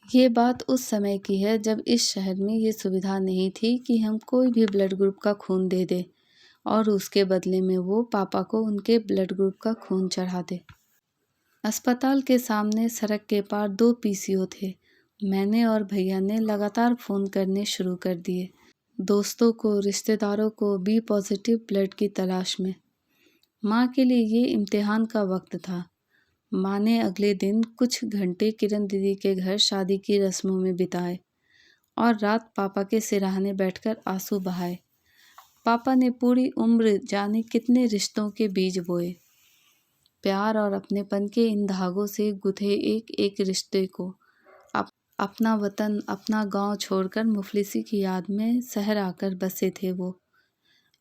ये बात उस समय की है जब इस शहर में ये सुविधा नहीं थी कि हम कोई भी ब्लड ग्रुप का खून दे दें और उसके बदले में वो पापा को उनके ब्लड ग्रुप का खून चढ़ा दे। अस्पताल के सामने सड़क के पार 2 पीसीओ थे। मैंने और भैया ने लगातार फ़ोन करने शुरू कर दिए, दोस्तों को, रिश्तेदारों को बी पॉजिटिव ब्लड की तलाश में। माँ के लिए ये इम्तिहान का वक्त था। माँ ने अगले दिन कुछ घंटे किरण दीदी के घर शादी की रस्मों में बिताए और रात पापा के सिरहाने बैठकर आंसू बहाए। पापा ने पूरी उम्र जाने कितने रिश्तों के बीज बोए। प्यार और अपनेपन के इन धागों से गुथे एक एक रिश्ते को अपना वतन, अपना गांव छोड़कर मुफलिसी की याद में शहर आकर बसे थे वो।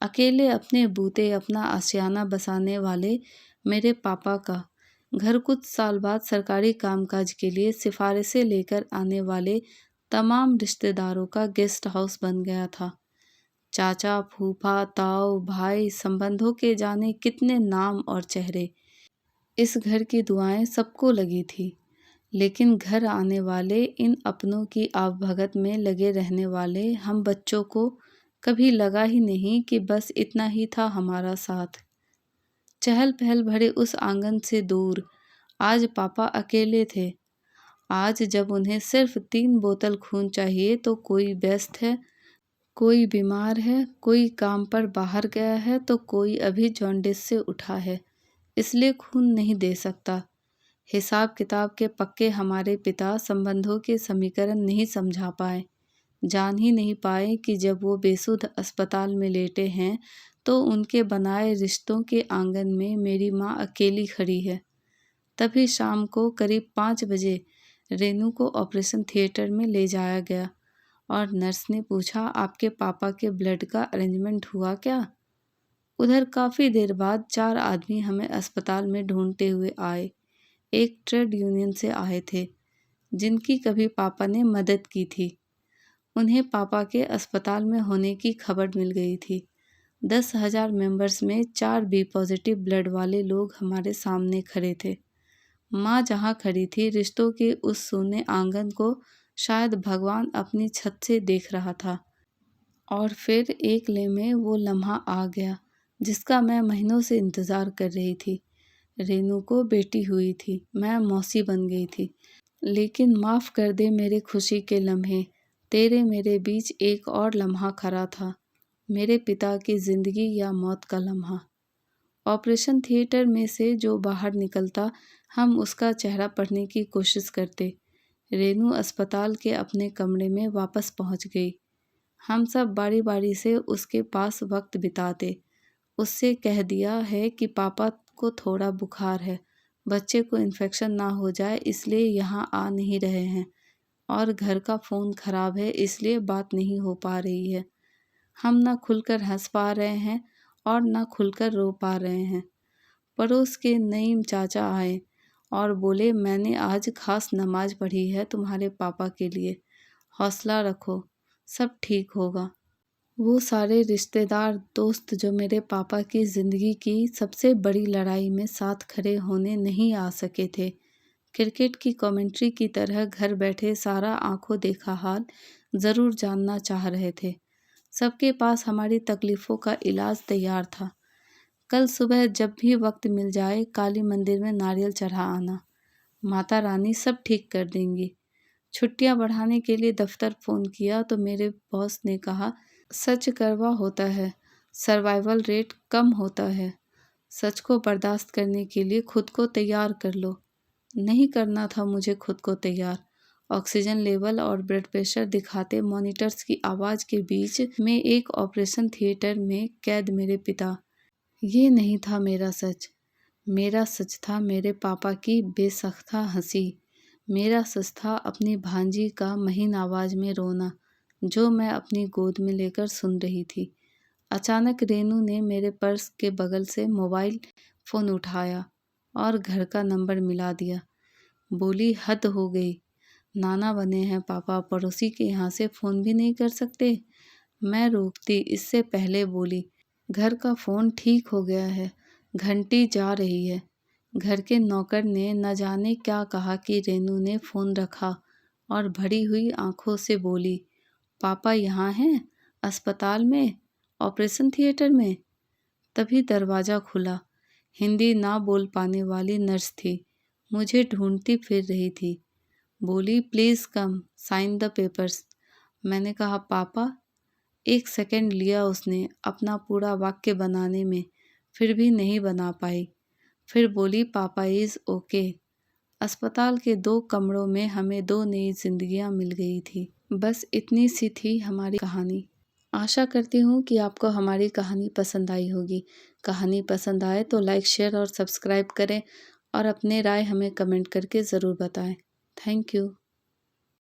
अकेले अपने बूते अपना आशियाना बसाने वाले मेरे पापा का घर कुछ साल बाद सरकारी कामकाज के लिए सिफारिशें लेकर आने वाले तमाम रिश्तेदारों का गेस्ट हाउस बन गया था। चाचा, फूफा, ताऊ, भाई, संबंधों के जाने कितने नाम और चेहरे। इस घर की दुआएं सबको लगी थी, लेकिन घर आने वाले इन अपनों की आवभगत में लगे रहने वाले हम बच्चों को कभी लगा ही नहीं कि बस इतना ही था हमारा साथ। चहल पहल भरे उस आंगन से दूर आज पापा अकेले थे। आज जब उन्हें सिर्फ 3 बोतल खून चाहिए तो कोई व्यस्त है, कोई बीमार है, कोई काम पर बाहर गया है तो कोई अभी जॉन्डिस से उठा है, इसलिए खून नहीं दे सकता। हिसाब किताब के पक्के हमारे पिता संबंधों के समीकरण नहीं समझा पाए, जान ही नहीं पाए कि जब वो बेसुध अस्पताल में लेटे हैं तो उनके बनाए रिश्तों के आंगन में मेरी माँ अकेली खड़ी है। तभी शाम को करीब 5 बजे रेनू को ऑपरेशन थिएटर में ले जाया गया और नर्स ने पूछा, आपके पापा के ब्लड का अरेंजमेंट हुआ क्या? उधर काफ़ी देर बाद 4 आदमी हमें अस्पताल में ढूंढते हुए आए। एक ट्रेड यूनियन से आए थे, जिनकी कभी पापा ने मदद की थी। उन्हें पापा के अस्पताल में होने की खबर मिल गई थी। 10,000 मेंबर्स में 4 बी पॉजिटिव ब्लड वाले लोग हमारे सामने खड़े थे। माँ जहाँ खड़ी थी, रिश्तों के उस सूने आंगन को शायद भगवान अपनी छत से देख रहा था। और फिर एक ले में वो लम्हा आ गया जिसका मैं महीनों से इंतज़ार कर रही थी। रेनू को बेटी हुई थी, मैं मौसी बन गई थी। लेकिन माफ़ कर दे मेरे खुशी के लम्हे, तेरे मेरे बीच एक और लम्हा खड़ा था, मेरे पिता की ज़िंदगी या मौत का लम्हा। ऑपरेशन थिएटर में से जो बाहर निकलता, हम उसका चेहरा पढ़ने की कोशिश करते। रेनू अस्पताल के अपने कमरे में वापस पहुंच गई। हम सब बारी बारी से उसके पास वक्त बिताते। उससे कह दिया है कि पापा को थोड़ा बुखार है, बच्चे को इन्फेक्शन ना हो जाए इसलिए यहाँ आ नहीं रहे हैं, और घर का फ़ोन ख़राब है इसलिए बात नहीं हो पा रही है। हम ना खुलकर हंस पा रहे हैं और ना खुलकर रो पा रहे हैं। पड़ोस के नईम चाचा आए और बोले, मैंने आज खास नमाज पढ़ी है तुम्हारे पापा के लिए, हौसला रखो, सब ठीक होगा। वो सारे रिश्तेदार, दोस्त जो मेरे पापा की ज़िंदगी की सबसे बड़ी लड़ाई में साथ खड़े होने नहीं आ सके थे, क्रिकेट की कमेंट्री की तरह घर बैठे सारा आंखों देखा हाल ज़रूर जानना चाह रहे थे। सबके पास हमारी तकलीफ़ों का इलाज तैयार था। कल सुबह जब भी वक्त मिल जाए काली मंदिर में नारियल चढ़ा आना, माता रानी सब ठीक कर देंगी। छुट्टियां बढ़ाने के लिए दफ्तर फ़ोन किया तो मेरे बॉस ने कहा, सच कड़वा होता है, सर्वाइवल रेट कम होता है, सच को बर्दाश्त करने के लिए खुद को तैयार कर लो। नहीं करना था मुझे खुद को तैयार। ऑक्सीजन लेवल और ब्लड प्रेशर दिखाते मॉनिटर्स की आवाज़ के बीच में एक ऑपरेशन थिएटर में कैद मेरे पिता। ये नहीं था मेरा सच। मेरा सच था मेरे पापा की बेसख्ता हंसी। मेरा सच था अपनी भांजी का महीन आवाज़ में रोना, जो मैं अपनी गोद में लेकर सुन रही थी। अचानक रेनू ने मेरे पर्स के बगल से मोबाइल फ़ोन उठाया और घर का नंबर मिला दिया। बोली, हद हो गई, नाना बने हैं पापा, पड़ोसी के यहाँ से फ़ोन भी नहीं कर सकते। मैं रोकती इससे पहले बोली, घर का फ़ोन ठीक हो गया है, घंटी जा रही है। घर के नौकर ने न जाने क्या कहा कि रेनू ने फ़ोन रखा और भरी हुई आंखों से बोली, पापा यहाँ हैं? अस्पताल में? ऑपरेशन थिएटर में? तभी दरवाज़ा खुला। हिंदी ना बोल पाने वाली नर्स थी, मुझे ढूंढती फिर रही थी। बोली, please come, sign the papers. मैंने कहा, पापा। 1 सेकंड लिया उसने अपना पूरा वाक्य बनाने में, फिर भी नहीं बना पाई। फिर बोली, पापा इज़ ओके। अस्पताल के 2 कमरों में हमें 2 नई जिंदगियां मिल गई थी। बस इतनी सी थी हमारी कहानी। आशा करती हूँ कि आपको हमारी कहानी पसंद आई होगी। कहानी पसंद आए तो लाइक, शेयर और सब्सक्राइब करें और अपने राय हमें कमेंट करके ज़रूर बताएं। Thank you.